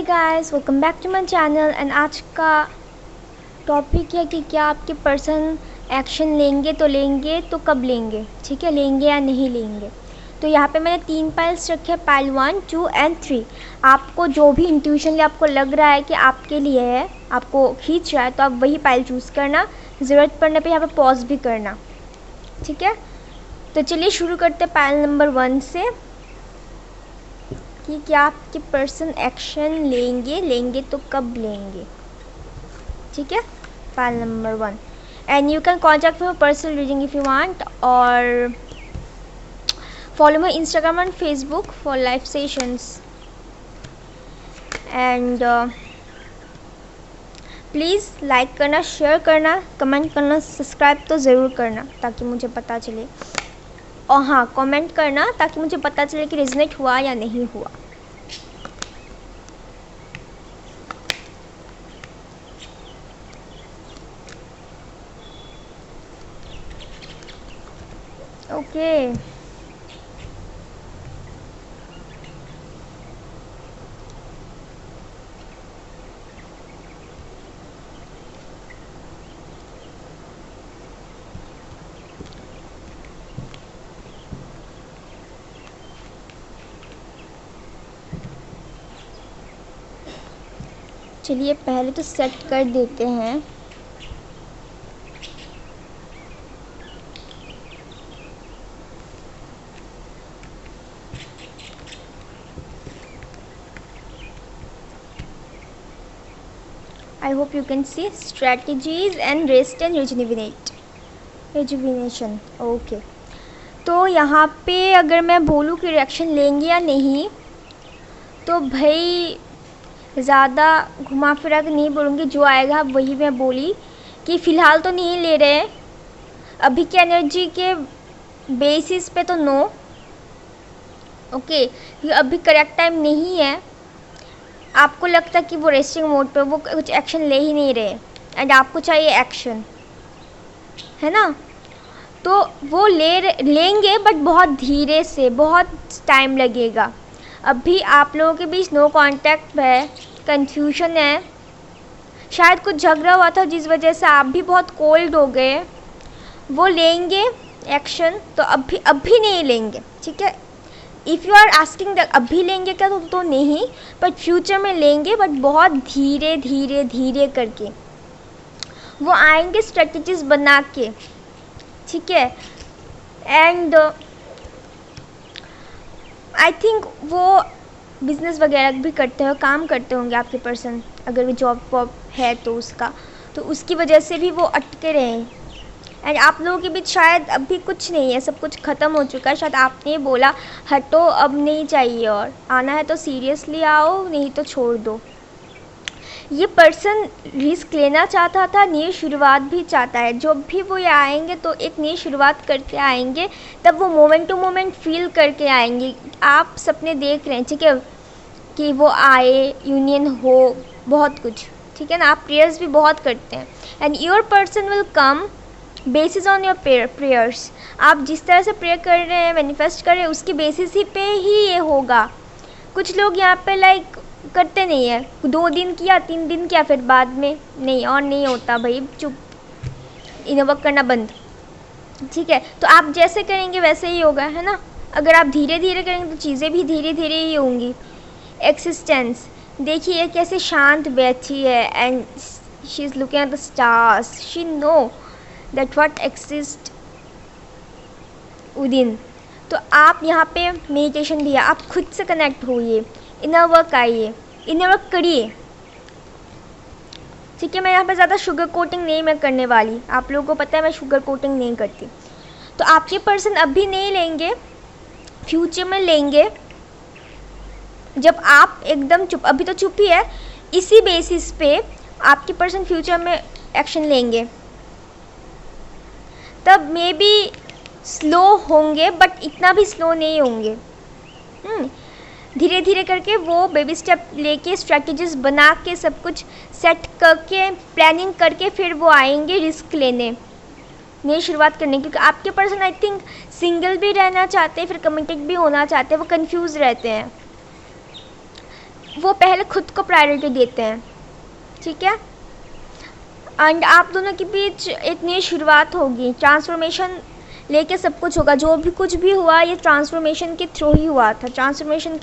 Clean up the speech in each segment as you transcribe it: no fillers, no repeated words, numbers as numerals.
Guys, welcome back to my channel. And आज का topic है कि क्या आपके पर्सन एक्शन लेंगे तो लेंगे तो कब लेंगे, ठीक है, लेंगे या नहीं लेंगे। तो यहाँ पे मैंने 3 पाइल्स रखे हैं, पाइल 1, 2 एंड 3। आपको जो भी इंट्यूशनली आपको लग रहा है कि आपके लिए है, आपको खींच रहा है, तो आप वही पाइल चूज़ करना। ज़रूरत पड़ने पे यहाँ पे पॉज भी करना, ठीक है। तो चलिए शुरू करते हैं पाइल नंबर 1 से कि क्या आपके पर्सन एक्शन लेंगे तो कब लेंगे, ठीक है। File number 1 and you can contact me for personal reading if you want, और follow my Instagram and Facebook for live sessions. And please like करना, शेयर करना, कमेंट करना, सब्सक्राइब तो ज़रूर करना ताकि मुझे पता चले। और हाँ, कमेंट करना ताकि मुझे पता चले कि रेजोनेट हुआ या नहीं हुआ। ओके चलिए पहले तो सेट कर देते हैं। I hope you can see strategies and rest and rejuvenation. Okay, तो यहाँ पे अगर मैं बोलूँ कि रिएक्शन लेंगे या नहीं, तो भाई ज़्यादा घुमा फिरा के नहीं बोलूँगी, जो आएगा वही मैं बोली कि फ़िलहाल तो नहीं ले रहे हैं। अभी की एनर्जी के बेसिस पे तो नो, ओके, अभी करेक्ट टाइम नहीं है। आपको लगता है कि वो रेस्टिंग मोड पे, वो कुछ एक्शन ले ही नहीं रहे एंड आपको चाहिए एक्शन, है ना। तो वो लेंगे बट बहुत धीरे से, बहुत टाइम लगेगा। अभी आप लोगों के बीच नो कांटेक्ट है, कंफ्यूजन है, शायद कुछ झगड़ा हुआ था जिस वजह से आप भी बहुत कोल्ड हो गए। वो लेंगे एक्शन, तो अभी नहीं लेंगे, ठीक है। If you are asking the अभी लेंगे क्या, तो नहीं, बट फ्यूचर में लेंगे, बट बहुत धीरे धीरे धीरे करके वो आएंगे स्ट्रेटजीज बना के, ठीक है। एंड आई थिंक वो बिज़नेस वगैरह भी करते हो, काम करते होंगे आपके पर्सन, अगर वो जॉब वॉब है तो उसका, तो उसकी वजह से भी वो अटके रहे। एंड आप लोगों के बीच शायद अभी कुछ नहीं है, सब कुछ ख़त्म हो चुका है। शायद आपने बोला हटो, अब नहीं चाहिए, और आना है तो सीरियसली आओ, नहीं तो छोड़ दो। ये पर्सन रिस्क लेना चाहता था, नई शुरुआत भी चाहता है। जब भी वो ये आएंगे तो एक नई शुरुआत करके आएंगे, तब वो मोमेंट टू मोमेंट फील करके आएंगे। आप सपने देख रहे हैं, ठीक है, कि वो आए, यूनियन हो, बहुत कुछ, ठीक है ना। आप प्रेयर्स भी बहुत करते हैं and your person will come basis on your prayers. आप जिस तरह से प्रेयर कर रहे हैं, मैनिफेस्ट कर रहे हैं, उसके बेसिस ही पे ही ये होगा। कुछ लोग यहाँ पे लाइक करते नहीं है, 2 दिन किया, 3 दिन किया, फिर बाद में नहीं, और नहीं होता भाई, चुप, इन्हें वर्क करना बंद, ठीक है। तो आप जैसे करेंगे वैसे ही होगा, है ना। अगर आप धीरे धीरे करेंगे तो चीज़ें भी धीरे धीरे ही होंगी। एक्सिस्टेंस देखिए कैसे शांत बैठी है and she is looking at the stars, she know that what exist within. तो आप यहाँ पे मेडिटेशन भी है, आप खुद से कनेक्ट होइए, इनर वर्क आइए, इनर वर्क करिए, ठीक है। मैं यहाँ पे ज़्यादा शुगर कोटिंग नहीं मैं करने वाली, आप लोगों को पता है मैं शुगर कोटिंग नहीं करती। तो आपके पर्सन अभी नहीं लेंगे, फ्यूचर में लेंगे, जब आप एकदम चुप, अभी तो चुप ही है, इसी बेसिस पे आपके पर्सन फ्यूचर में एक्शन लेंगे। तब मे बी स्लो होंगे, बट इतना भी स्लो नहीं होंगे। धीरे धीरे करके वो बेबी स्टेप लेके, स्ट्रेटजीज बना के, सब कुछ सेट करके, प्लानिंग करके फिर वो आएंगे रिस्क लेने, नई शुरुआत करने। क्योंकि आपके पर्सन आई थिंक सिंगल भी रहना चाहते हैं, फिर कमिटेड भी होना चाहते हैं, वो कंफ्यूज रहते हैं। वो पहले खुद को प्रायोरिटी देते हैं, ठीक है। एंड आप दोनों के बीच एक नई शुरुआत होगी, ट्रांसफॉर्मेशन लेके सब कुछ होगा। जो भी कुछ भी हुआ ये ट्रांसफॉर्मेशन के थ्रू ही हुआ था, ट्रांसफॉर्मेशन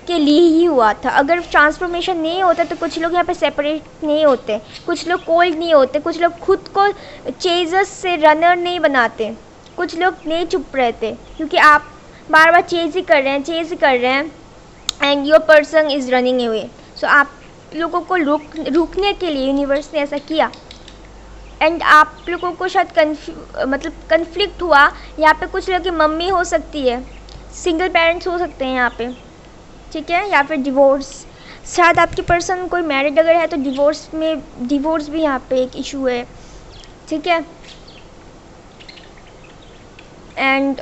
के लिए ही हुआ था। अगर ट्रांसफॉर्मेशन नहीं होता तो कुछ लोग यहाँ पे सेपरेट नहीं होते, कुछ लोग कोल्ड नहीं होते, कुछ लोग खुद को चेजर्स से रनर नहीं बनाते, कुछ लोग नहीं चुप रहते, क्योंकि आप बार बार चेज ही कर रहे हैं and your person is running away. सो आप लोगों को रुकने के लिए यूनिवर्स ने ऐसा किया। एंड आप लोगों को शायद कन्फ्लिक्ट हुआ। यहाँ पे कुछ लोगों की मम्मी हो सकती है, सिंगल पेरेंट्स हो सकते हैं यहाँ पे, ठीक है, या फिर डिवोर्स। शायद आपकी पर्सन कोई मैरिड अगर है तो डिवोर्स भी यहाँ पे एक इशू है, ठीक है। एंड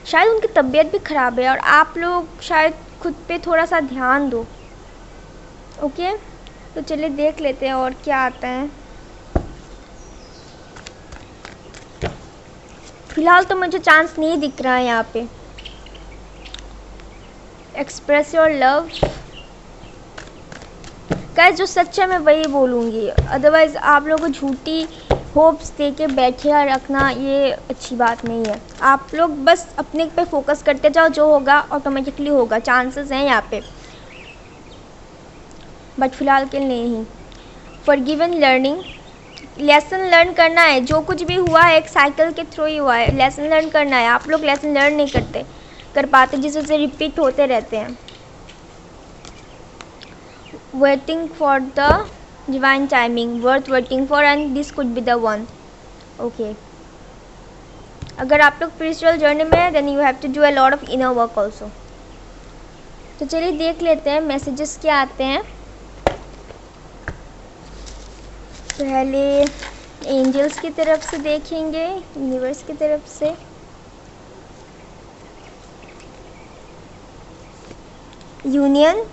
शायद उनकी तबीयत भी ख़राब है और आप लोग शायद खुद पे थोड़ा सा ध्यान दो, ओके। तो चलिए देख लेते हैं और क्या आता है। फिलहाल तो मुझे चांस नहीं दिख रहा है यहाँ पे। एक्सप्रेस योर लव, गाइस जो सच है मैं वही बोलूँगी, अदरवाइज़ आप लोगों को झूठी होप्स दे के बैठे रखना ये अच्छी बात नहीं है। आप लोग बस अपने पे फोकस करते जाओ, जो होगा ऑटोमेटिकली होगा, चांसेस हैं यहाँ पे, बट फिलहाल के लिए नहीं। Forgive and learning, lesson learn करना है। जो कुछ भी हुआ है एक साइकिल के थ्रू ही हुआ है, लेसन लर्न करना है। आप लोग लेसन लर्न नहीं कर पाते, जिस वजह से रिपीट होते रहते हैं। Waiting for the divine timing, worth waiting for, and this could be the one, okay. अगर आप लोग स्पिरिचुअल जर्नी में है then you have to do a lot of inner work also. तो चलिए देख लेते हैं मैसेजेस क्या आते हैं। पहले एंजल्स की तरफ से देखेंगे, यूनिवर्स की तरफ से। Union,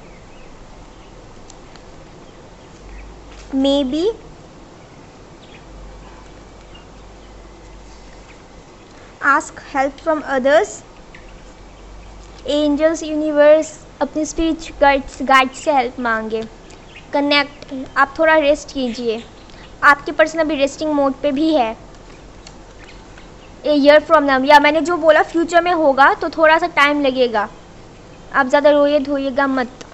maybe, ask help from others, angels, universe अपने स्पिरिट गाइड से हेल्प मांगे, कनेक्ट, आप थोड़ा रेस्ट कीजिए। आपकी पर्सन अभी रेस्टिंग मोड पे भी है। ए ईयर फ्रॉम नाउ, या मैंने जो बोला फ्यूचर में होगा तो थोड़ा सा टाइम लगेगा, आप ज़्यादा रोइए धोइएगा मत।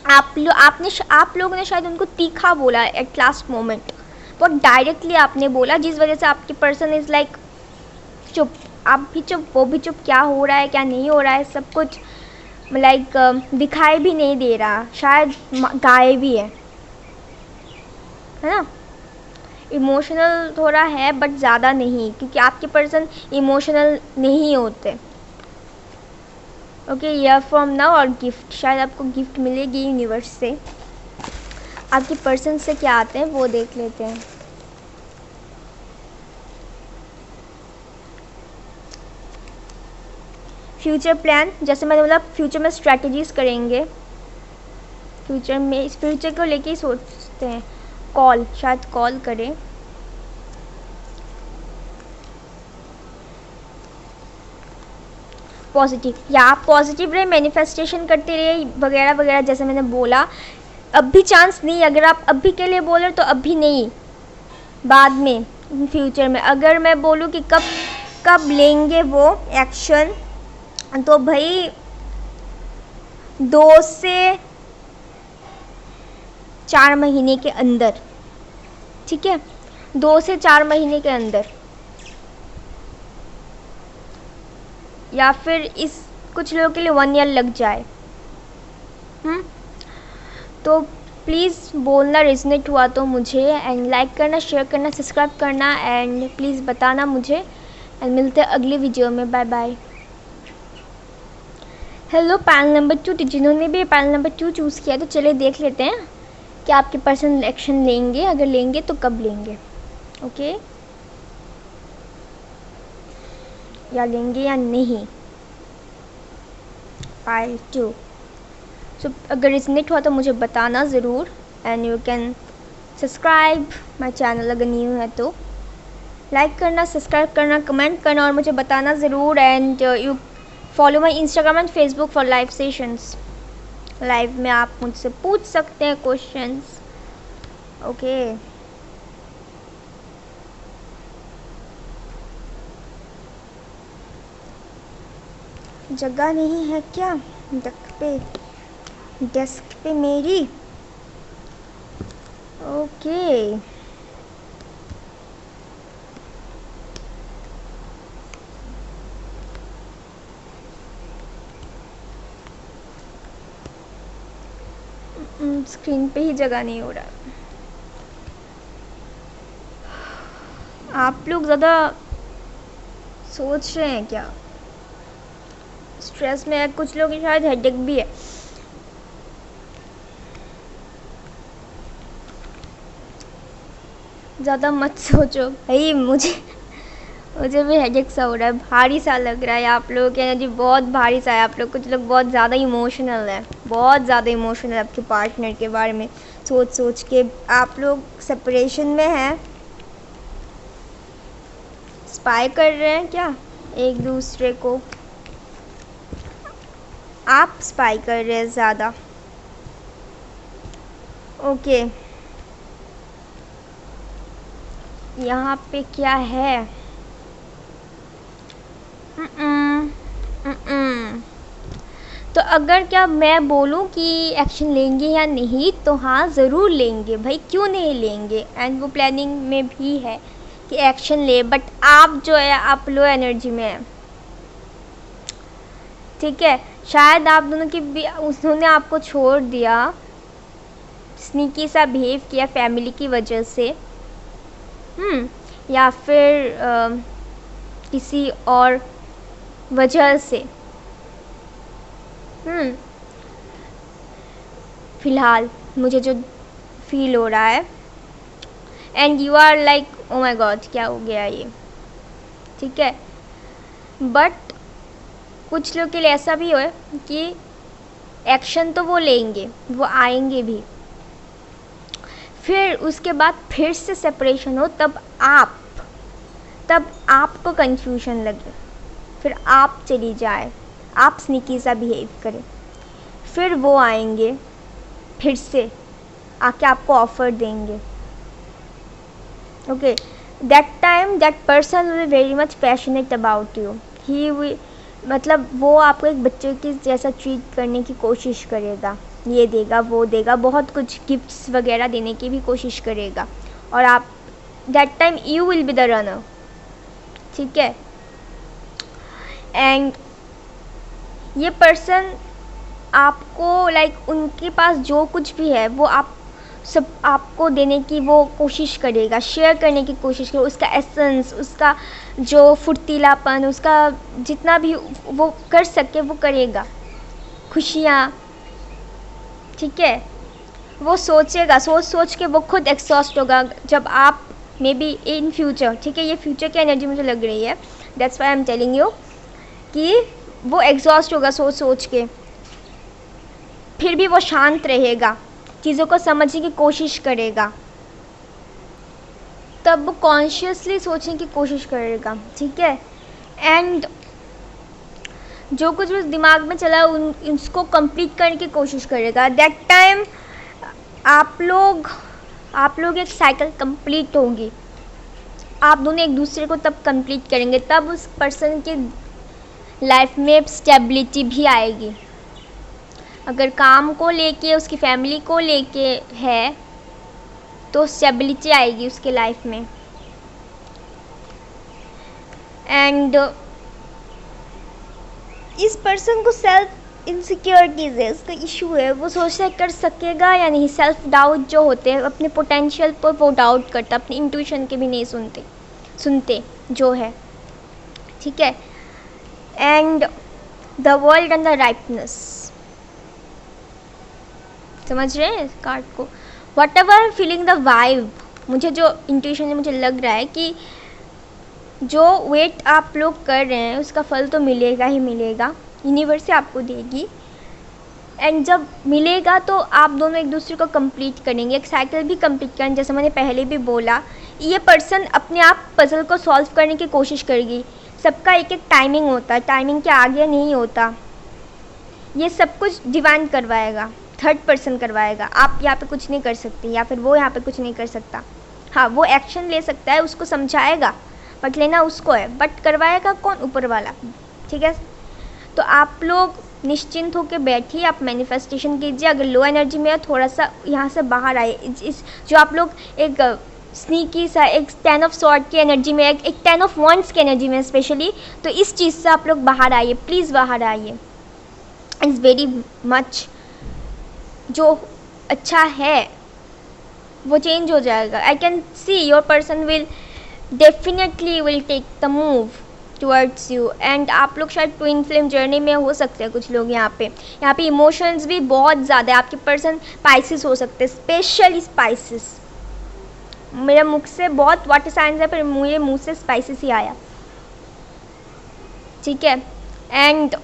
आप लोगों ने शायद उनको तीखा बोला एट लास्ट मोमेंट, बहुत डायरेक्टली आपने बोला, जिस वजह से आपकी पर्सन इज़ लाइक चुप, आप भी चुप, वो भी चुप, क्या हो रहा है क्या नहीं हो रहा है सब कुछ लाइक दिखाई भी नहीं दे रहा, शायद गायब भी है ना। इमोशनल थोड़ा है बट ज़्यादा नहीं, क्योंकि आपके पर्सन इमोशनल नहीं होते, ओके। ईयर फ्रॉम नाउ, और गिफ्ट, शायद आपको गिफ्ट मिलेगी यूनिवर्स से। आपके पर्सन से क्या आते हैं वो देख लेते हैं। फ्यूचर प्लान, जैसे मैंने बोला फ्यूचर में स्ट्रैटेजीज करेंगे, फ्यूचर में इस फ्यूचर को लेके ही सोचते हैं। कॉल, शायद कॉल करें। पॉजिटिव, या आप पॉजिटिव रहे, मैनिफेस्टेशन करते रहे वगैरह वगैरह, जैसे मैंने बोला। अब भी चांस नहीं, अगर आप अभी के लिए बोल रहे तो अभी नहीं, बाद में, फ्यूचर में। अगर मैं बोलूँ कि कब लेंगे वो एक्शन, तो भाई 2 से 4 महीने के अंदर, ठीक है, 2 से 4 महीने के अंदर, या फिर इस कुछ लोगों के लिए 1 ईयर लग जाए। तो प्लीज़ बोलना रेजोनेट हुआ तो मुझे, एंड लाइक करना, शेयर करना, सब्सक्राइब करना, एंड प्लीज़ बताना मुझे। एंड मिलते हैं अगली वीडियो में, bye bye. Hello panel number 2, जिन्होंने भी पैनल नंबर 2 चूज़ किया तो चलिए देख लेते हैं कि आपके पर्सन एक्शन लेंगे, अगर लेंगे तो कब लेंगे, ओके, या लेंगे या नहीं। पाइल 2, सो अगर रेजोनेट हुआ तो मुझे बताना ज़रूर, and you can subscribe my channel, अगर न्यू है तो लाइक करना, सब्सक्राइब करना, कमेंट करना और मुझे बताना ज़रूर। And you follow my Instagram and Facebook for live sessions. Live में आप मुझसे पूछ सकते हैं क्वेश्चंस। ओके जगह नहीं है क्या डेस्क पे मेरी? ओके स्क्रीन पे ही जगह नहीं हो रहा। आप लोग ज़्यादा सोच रहे हैं क्या? स्ट्रेस में है कुछ लोग, शायद हेडेक भी है। ज़्यादा मत सोचो भाई, मुझे भी हेडेक सा हो रहा है, भारी सा लग रहा है। आप लोगों की एनर्जी बहुत भारी सा है। आप लोग कुछ लोग बहुत ज़्यादा इमोशनल है, बहुत ज़्यादा इमोशनल आपके पार्टनर के बारे में सोच के। आप लोग सेपरेशन में हैं, स्पाई कर रहे हैं क्या एक दूसरे को? आप स्पाई कर रहे हैं ज़्यादा। ओके यहाँ पे क्या है? तो अगर क्या मैं बोलूँ कि एक्शन लेंगे या नहीं, तो हाँ ज़रूर लेंगे भाई, क्यों नहीं लेंगे। एंड वो प्लानिंग में भी है कि एक्शन ले, बट आप जो है आप लो एनर्जी में है, ठीक है। शायद आप दोनों की भी, उन्होंने आपको छोड़ दिया, स्नीकी सा बिहेव किया फैमिली की वजह से, या फिर किसी और वजह से। फिलहाल मुझे जो फील हो रहा है, and you are like oh my god क्या हो गया ये, ठीक है। बट कुछ लोग के लिए ऐसा भी हो कि एक्शन तो वो लेंगे, वो आएंगे भी, फिर उसके बाद फिर से सेपरेशन हो, तब आपको कंफ्यूजन लगे, फिर आप चली जाए, आप स्नीकी सा बिहेव करें, फिर वो आएंगे, फिर से आके आपको ऑफ़र देंगे। Okay that time that person will very much passionate about you. He will, मतलब वो आपको एक बच्चे की जैसा ट्रीट करने की कोशिश करेगा, ये देगा वो देगा, बहुत कुछ गिफ्ट्स वगैरह देने की भी कोशिश करेगा, और आप that time you will be the runner, ठीक है। एंड ये पर्सन आपको लाइक उनके पास जो कुछ भी है वो आप सब आपको देने की वो कोशिश करेगा, शेयर करने की कोशिश करेगा, उसका एसेंस, उसका जो फुर्तीलापन, उसका जितना भी वो कर सके वो करेगा, खुशियाँ, ठीक है। वो सोचेगा, सोच के वो खुद एक्सॉस्ट होगा जब आप मे बी इन फ्यूचर, ठीक है, ये फ्यूचर की एनर्जी मुझे लग रही है, that's why I am telling you कि वो एग्जॉस्ट होगा सोच के, फिर भी वो शांत रहेगा, चीज़ों को समझने की कोशिश करेगा, तब वो कॉन्शियसली सोचने की कोशिश करेगा, ठीक है। एंड जो कुछ उस दिमाग में चला उसको कंप्लीट करने की कोशिश करेगा। दैट टाइम आप लोग एक साइकिल कंप्लीट होगी, आप दोनों एक दूसरे को तब कंप्लीट करेंगे, तब उस पर्सन के लाइफ में स्टेबिलिटी भी आएगी। अगर काम को लेके, उसकी फैमिली को लेके है, तो स्टेबिलिटी आएगी उसके लाइफ में। एंड इस पर्सन को सेल्फ इनसिक्योरिटीज़ है, उसका इशू है, वो सोचता है कर सकेगा या नहीं। सेल्फ डाउट जो होते हैं, अपने पोटेंशियल पर वो डाउट करता, अपनी इंट्यूशन के भी नहीं सुनते जो है, ठीक है। And the world and the rightness, समझ रहे हैं इस कार्ड को? What ever feeling the vibe, मुझे जो इंट्यूशन है, मुझे लग रहा है कि जो वेट आप लोग कर रहे हैं उसका फल तो मिलेगा ही मिलेगा, यूनिवर्स आपको देगी। एंड जब मिलेगा तो आप दोनों एक दूसरे को कंप्लीट करेंगे, एक साइकिल भी कंप्लीट करेंगे। जैसे मैंने पहले भी बोला, ये पर्सन अपने आप पजल को सॉल्व करने की कोशिश करेगी, सबका एक एक टाइमिंग होता है, टाइमिंग के आगे नहीं होता। ये सब कुछ डिवाइन करवाएगा, थर्ड पर्सन करवाएगा। आप यहाँ पे कुछ नहीं कर सकते, या फिर वो यहाँ पे कुछ नहीं कर सकता। हाँ, वो एक्शन ले सकता है, उसको समझाएगा, बट लेना उसको है, बट करवाएगा कौन? ऊपर वाला। ठीक है, तो आप लोग निश्चिंत होकर बैठिए, आप मैनिफेस्टेशन कीजिए। अगर लो एनर्जी में है, थोड़ा सा यहाँ से बाहर आए। इस जो आप लोग एक स्नीकी सा, एक 10 ऑफ स्वॉर्ड की एनर्जी में, एक 10 ऑफ वॉन्ड्स की एनर्जी में स्पेशली, तो इस चीज़ से आप लोग बाहर आइए, प्लीज़ बाहर आइए। इट्स वेरी मच जो अच्छा है वो चेंज हो जाएगा। I can see your person will definitely will take the move towards you. And आप लोग शायद ट्विन फ्लेम जर्नी में हो सकते हैं कुछ लोग यहाँ पे इमोशंस भी बहुत ज़्यादा है। आपके पर्सन स्पाइसिस हो सकते हैं, स्पेशली स्पाइसिस। मेरे मुख से बहुत वाटर साइंस है, पर मेरे मुँह से स्पाइसिस ही आया। ठीक है, एंड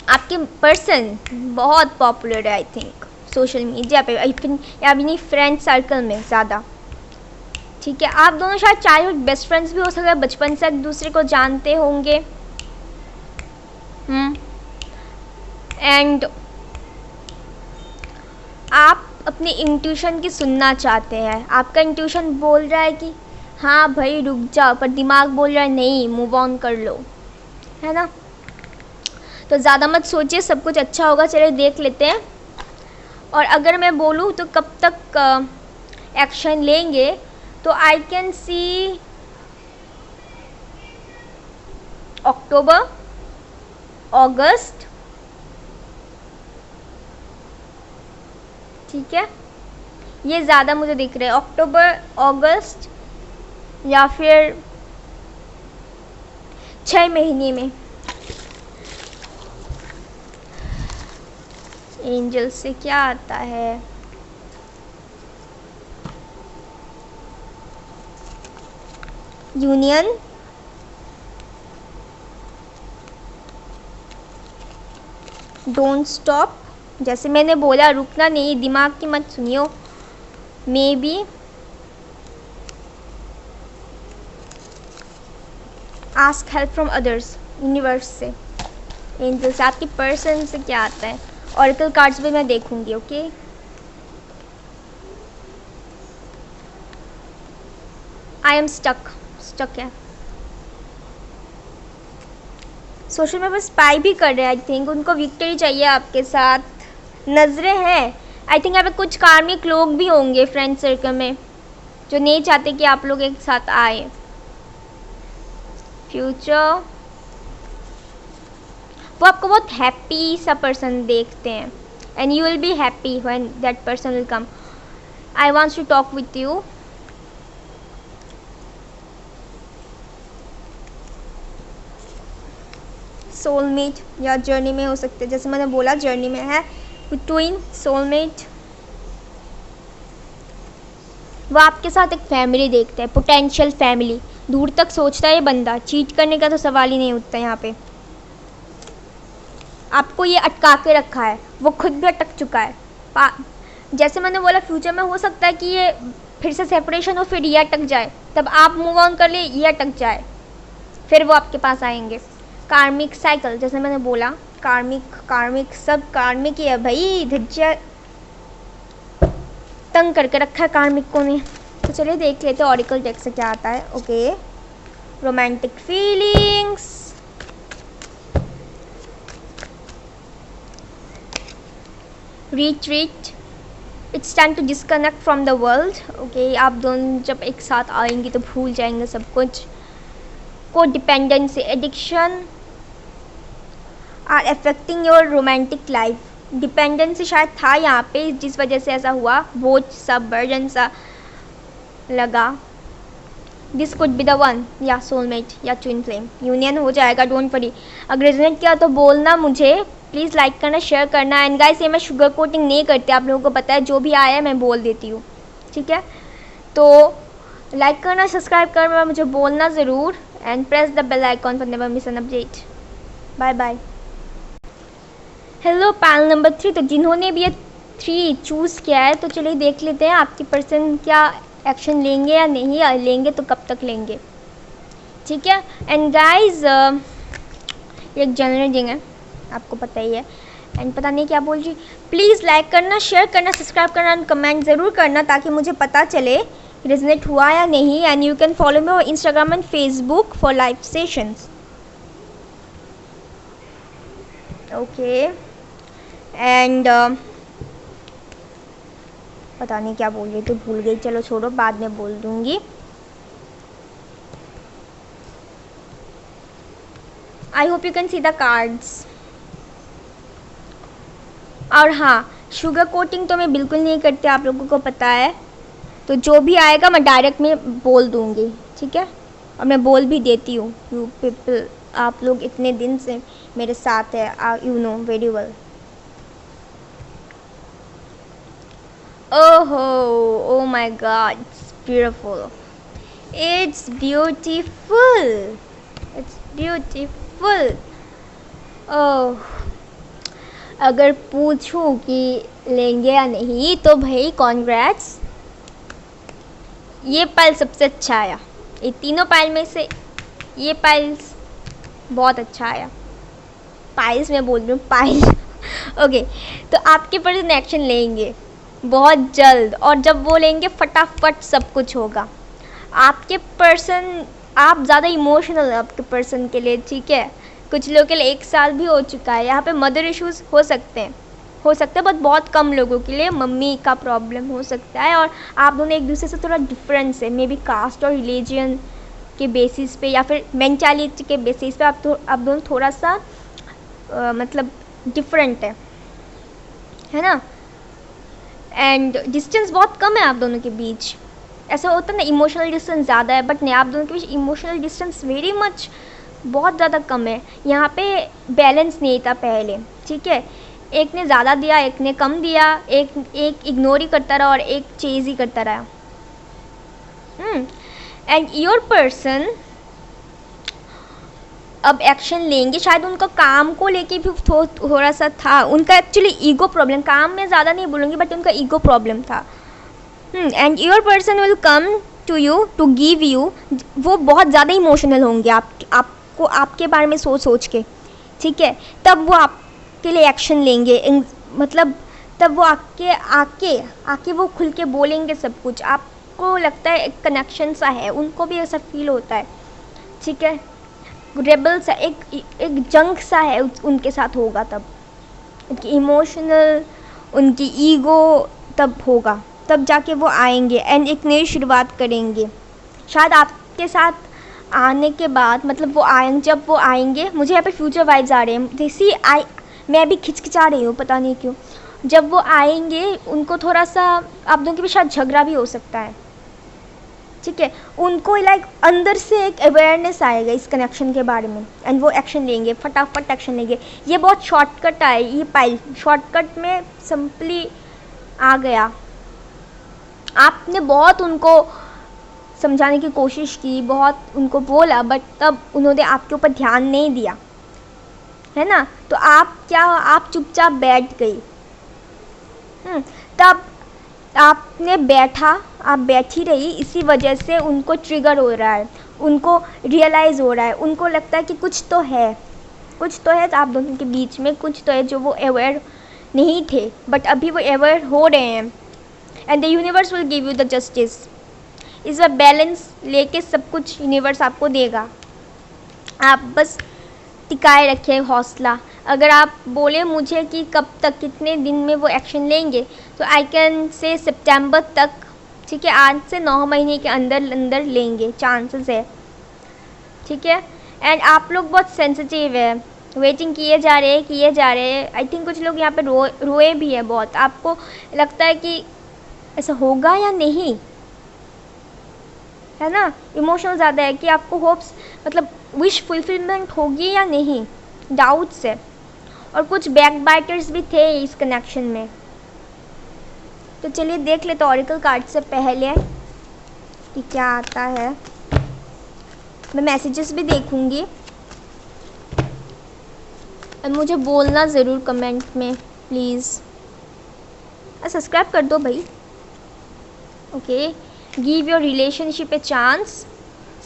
आपके पर्सन बहुत पॉपुलर है आई थिंक सोशल मीडिया पे, या अपनी फ्रेंड सर्कल में ज़्यादा। ठीक है, आप दोनों शायद चाइल्डहुड बेस्ट फ्रेंड्स भी हो सकते हैं, बचपन से एक दूसरे को जानते होंगे। एंड आप अपनी इंट्यूशन की सुनना चाहते हैं। आपका इंट्यूशन बोल रहा है कि हाँ भाई रुक जाओ, पर दिमाग बोल रहा है नहीं, मूव ऑन कर लो, है ना। तो ज़्यादा मत सोचिए, सब कुछ अच्छा होगा। चलिए देख लेते हैं। और अगर मैं बोलूँ तो कब तक एक्शन लेंगे, तो आई कैन सी अक्टूबर, अगस्त। ठीक है, ये ज़्यादा मुझे दिख रहा है, अक्टूबर, अगस्त या फिर 6 महीने में। एंजल से क्या आता है? यूनियन, डोंट स्टॉप, जैसे मैंने बोला रुकना नहीं, दिमाग की मत सुनियो। May be, ask help from others, universe से, एंजल से। आपकी पर्सन से क्या आता है? ऑरेकल कार्ड्स भी मैं देखूंगी। ओके, आई एम स्टक है। सोशल में बस स्पाई भी कर रहे हैं। आई थिंक उनको विक्ट्री चाहिए आपके साथ, नजरें हैं। आई थिंक यहाँ पे कुछ कार्मिक लोग भी होंगे फ्रेंड सर्कल में जो नहीं चाहते कि आप लोग एक साथ आए। फ्यूचर, वो आपको बहुत हैप्पी सा पर्सन देखते हैं, and you will be happy when that person will come. I want to talk with you. Soulmate या जर्नी में हो सकते हैं, जैसे मैंने बोला जर्नी में है। ट्विन, सोलमेट, वो आपके साथ एक फैमिली देखते हैं, पोटेंशियल फैमिली। दूर तक सोचता है ये बंदा, चीट करने का तो सवाल ही नहीं उठता यहाँ पे। आपको ये अटका के रखा है, वो खुद भी अटक चुका है। जैसे मैंने बोला फ्यूचर में हो सकता है कि ये फिर से सेपरेशन हो, फिर ये अटक जाए, तब आप मूव ऑन कर ले, ये अटक जाए, फिर वो आपके पास आएंगे। कार्मिक साइकिल, जैसे मैंने बोला कार्मिक सब कार्मिक ही है भाई। धज्जिया तंग करके रखा है कार्मिक को ने। तो चलिए देख लेते हैं ऑरिकल डेक से क्या आता है। Okay, romantic feelings, retreat, it's time to disconnect from the world. Okay, आप दोनों जब एक साथ आएंगे तो भूल जाएंगे सब कुछ। Codependency, addiction are affecting your romantic life. Dependency शायद था यहाँ पे, जिस वजह से ऐसा हुआ, बोझ सा, बर्डन सा लगा। This could be the one, या सोलमेट या ट्विन फ्लेम। यूनियन हो जाएगा, डोंट वरी। अगर रेजोनेट किया तो बोलना मुझे, प्लीज़ लाइक करना, शेयर करना। एंड गाइस, ये मैं शुगर कोटिंग नहीं करती, आप लोगों को पता है, जो भी आया है मैं बोल देती हूँ। ठीक है, तो लाइक करना, सब्सक्राइब करना, मुझे बोलना ज़रूर। And press the bell icon for never miss an update. Bye bye. Hello panel number 3, तो जिन्होंने भी ये 3 चूज़ किया है, तो चलिए देख लेते हैं आपकी पर्सन क्या एक्शन लेंगे या नहीं, या लेंगे तो कब तक लेंगे। ठीक है। एंड गाइस एक जनरल थिंग है, आपको पता ही है, एंड पता नहीं क्या बोल रही। प्लीज़ लाइक करना, शेयर करना, सब्सक्राइब करना, कमेंट ज़रूर करना ताकि मुझे पता चले रेजोनेट हुआ या नहीं। And you can follow me on Instagram and Facebook for live sessions. Okay. And पता नहीं क्या बोल रही, तो भूल गई, चलो छोड़ो, बाद में बोल दूँगी। I hope you can see the cards. और हाँ, शुगर कोटिंग तो मैं बिल्कुल नहीं करती, आप लोगों को पता है, तो जो भी आएगा मैं डायरेक्ट में बोल दूँगी, ठीक है। और मैं बोल भी देती हूँ, यू पीपल, आप लोग इतने दिन से मेरे साथ है, यू नो वेरी वेल। ओहो, oh my god, it's beautiful, it's beautiful, it's beautiful. Oh, अगर पूछूं कि लेंगे या नहीं तो भाई कॉन्ग्रेट्स, ये पाइल सबसे अच्छा आया, ये तीनों पाइल में से ये पाइल्स बहुत अच्छा आया। पाइल्स मैं बोल रही हूँ, पाइल ओके। तो आपके पर्सन एक्शन लेंगे बहुत जल्द, और जब वो लेंगे फटाफट सब कुछ होगा। आपके पर्सन, आप ज़्यादा इमोशनल है आपके पर्सन के लिए, ठीक है। कुछ लोगों के लिए 1 साल भी हो चुका है, यहाँ पे मदर इश्यूज़ हो सकते हैं, बट बहुत कम लोगों के लिए मम्मी का प्रॉब्लम हो सकता है। और आप दोनों एक दूसरे से थोड़ा डिफरेंस है, मे बी कास्ट और रिलीजन के बेसिस पे या फिर मेंटालिटी के बेसिस पे आप दोनों थोड़ा सा मतलब डिफरेंट है ना। एंड डिस्टेंस बहुत कम है आप दोनों के बीच, ऐसा होता है ना इमोशनल डिस्टेंस ज़्यादा है, बट नहीं, आप दोनों के बीच इमोशनल डिस्टेंस वेरी मच बहुत ज़्यादा कम है। यहाँ पे बैलेंस नहीं था पहले, ठीक है। एक ने ज़्यादा दिया, एक ने कम दिया, एक इग्नोर ही करता रहा और एक चेज़ ही करता रहा। एंड योर पर्सन अब एक्शन लेंगे, शायद उनका काम को लेके भी थोड़ा सा था, उनका एक्चुअली ईगो प्रॉब्लम, काम में ज़्यादा नहीं बोलूँगी बट उनका ईगो प्रॉब्लम था। And your person will come to you to give you, वो बहुत ज़्यादा इमोशनल होंगे आपको आपके बारे में सोच के, ठीक है। तब वो आपके लिए एक्शन लेंगे, मतलब तब वो आके वो खुल के बोलेंगे सब कुछ। आपको लगता है एक कनेक्शन सा है, उनको भी ऐसा फील होता है, ठीक है। रेबल सा एक जंग सा है उनके साथ होगा, तब उनकी इमोशनल, उनकी ईगो तब होगा, तब जाके वो आएंगे एंड एक नई शुरुआत करेंगे। शायद आपके साथ आने के बाद, मतलब वो आएंगे, जब वो आएंगे, मुझे यहाँ पे फ्यूचर वाइब्स आ रहे हैं, जैसी मैं अभी खिचखिचा रही हूँ, पता नहीं क्यों। जब वो आएंगे उनको थोड़ा सा आप दोनों के बीच शायद झगड़ा भी हो सकता है, ठीक है। उनको लाइक अंदर से एक अवेयरनेस आएगा इस कनेक्शन के बारे में, एंड वो एक्शन लेंगे, फटाफट एक्शन लेंगे। ये बहुत शॉर्टकट है, ये पाइल शॉर्टकट में सिंपली आ गया। आपने बहुत उनको समझाने की कोशिश की, बहुत उनको बोला, बट तब उन्होंने आपके ऊपर ध्यान नहीं दिया, है ना। तो आप चुपचाप बैठ गई। तब आपने आप बैठी रही, इसी वजह से उनको ट्रिगर हो रहा है, उनको रियलाइज़ हो रहा है, उनको लगता है कि कुछ तो है आप दोनों के बीच में, कुछ तो है जो वो अवेयर नहीं थे, बट अभी वो अवेयर हो रहे हैं। And the universe will give you the justice. इस बार बैलेंस लेके सब कुछ यूनिवर्स आपको देगा, आप बस टिकाए रखें हौसला। अगर आप बोले मुझे कि कब तक, कितने दिन में वो एक्शन लेंगे, तो आई कैन से सितंबर तक, ठीक है। 8 से 9 महीने के अंदर लेंगे, चांसेस है, ठीक है। एंड आप लोग बहुत सेंसिटिव है, वेटिंग किए जा रहे हैं। आई थिंक कुछ लोग यहाँ पे रोए भी हैं बहुत। आपको लगता है कि ऐसा होगा या नहीं, है ना। इमोशनल ज़्यादा है कि आपको होप्स, मतलब विश फुलफिलमेंट होगी या नहीं, डाउट्स है। और कुछ बैक बाइटर्स भी थे इस कनेक्शन में। तो चलिए देख लेते ऑरेकल कार्ड से पहले कि क्या आता है। मैं मैसेजेस भी देखूंगी, और मुझे बोलना ज़रूर कमेंट में प्लीज़। सब्सक्राइब कर दो भाई, okay. Give your relationship a chance,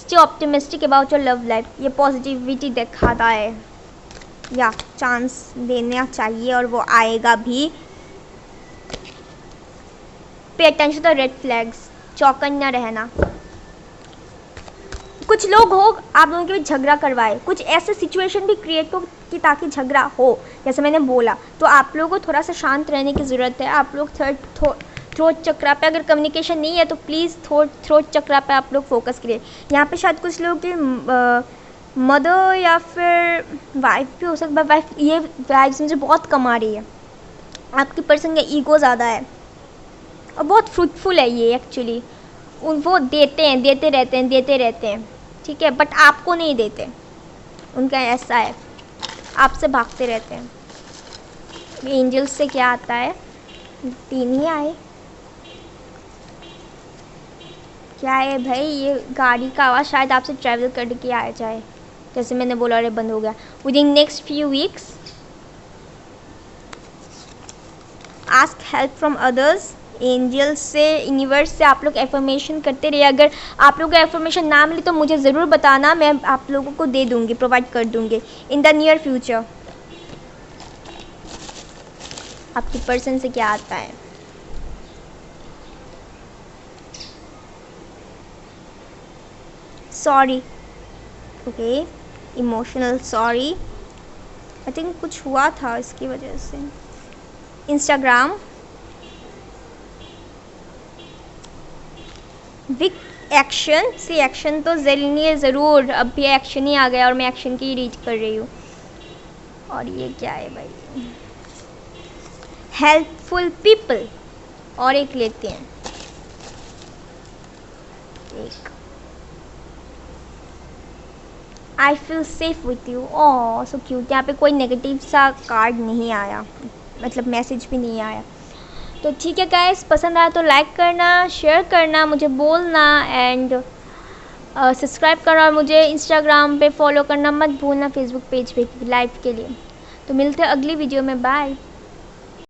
stay optimistic about your love life, ये पॉजिटिविटी दिखाता है, या चांस देना चाहिए और वो आएगा भी। Pay attention to red flags, चौकन्ना रहना। कुछ लोग हो आप लोगों के बीच झगड़ा करवाए, कुछ ऐसे सिचुएशन भी क्रिएट हो कि ताकि झगड़ा हो, जैसे मैंने बोला, तो आप लोगों को थोड़ा सा शांत रहने की ज़रूरत है। आप लोग थ्रोट चक्रा पे अगर कम्युनिकेशन नहीं है तो प्लीज़ थ्रोट चक्रा पे आप लोग फोकस करिए। यहाँ पे शायद कुछ लोग की मदर या फिर वाइफ भी हो सकता है, वाइफ, ये वाइफ मुझे बहुत कम आ रही है। आपकी पर्सन का ईगो ज़्यादा है और बहुत फ्रूटफुल है ये एक्चुअली, वो देते रहते हैं, ठीक है, बट आपको नहीं देते, उनका ऐसा है, आपसे भागते रहते हैं। एंजल्स से क्या आता है, 3 ही आए, क्या है भाई, ये गाड़ी का आवाज़ शायद आपसे ट्रैवल करके आ जाए, जैसे मैंने बोला, अरे बंद हो गया। Within next few weeks ask help from others, angels से, यूनिवर्स से आप लोग एफर्मेशन करते रहिए। अगर आप लोगों को एफर्मेशन ना मिली तो मुझे ज़रूर बताना, मैं आप लोगों को दे दूँगी, प्रोवाइड कर दूँगी इन द नियर फ्यूचर। आपकी पर्सन से क्या आता है, sorry, okay, emotional sorry, I think कुछ हुआ था इसकी वजह से। इंस्टाग्राम, विक एक्शन, सी एक्शन तो ज़रूर, अब भी एक्शन ही आ गया और मैं एक्शन की ही रीड कर रही हूँ। और ये क्या है भाई, हेल्पफुल पीपल, और एक लेते हैं, एक I feel safe with you, oh so cute. यहाँ पे कोई नेगेटिव सा कार्ड नहीं आया, मतलब मैसेज भी नहीं आया। तो ठीक है गाइस, पसंद आया तो लाइक करना, शेयर करना, मुझे बोलना, एंड सब्सक्राइब करना, और मुझे इंस्टाग्राम पे फॉलो करना मत भूलना, फेसबुक पेज पे लाइव के लिए। तो मिलते हैं अगली वीडियो में, बाय।